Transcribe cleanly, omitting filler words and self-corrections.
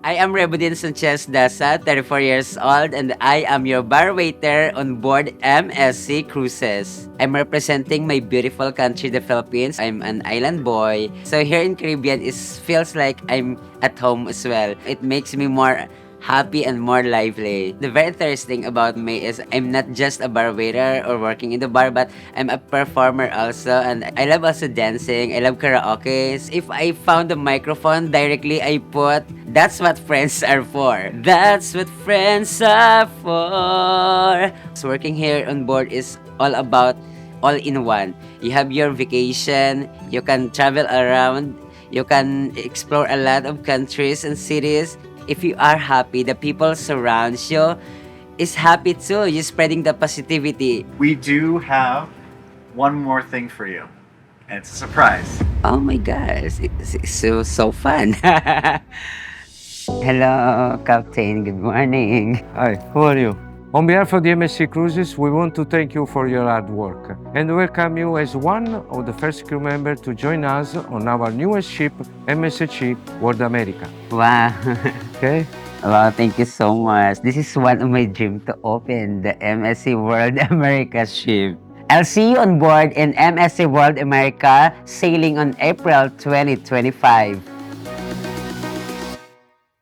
I am Rebudin Sanchez Dasa, 34 years old, and I am your bar waiter on board MSC Cruises. I'm representing my beautiful country, the Philippines. I'm an island boy. So here in Caribbean, it feels like I'm at home as well. It makes me more happy and more lively. The very interesting about me is I'm not just a bar waiter or working in the bar, but I'm a performer also, and I love also dancing. I love karaoke. If I found the microphone directly, I put "That's what friends are for." That's what friends are for. So working here on board is all about all in one. You have your vacation, you can travel around, you can explore a lot of countries and cities. If you are happy, the people surrounds you is happy too. You're spreading the positivity. We do have one more thing for you, and it's a surprise. Oh my gosh, it's so fun. Hello, Captain. Good morning. Hi, how are you? On behalf of the MSC Cruises, we want to thank you for your hard work and welcome you as one of the first crew members to join us on our newest ship, MSC World America. Wow. Okay? Wow, thank you so much. This is one of my dreams to open the MSC World America ship. I'll see you on board in MSC World America sailing on April 2025.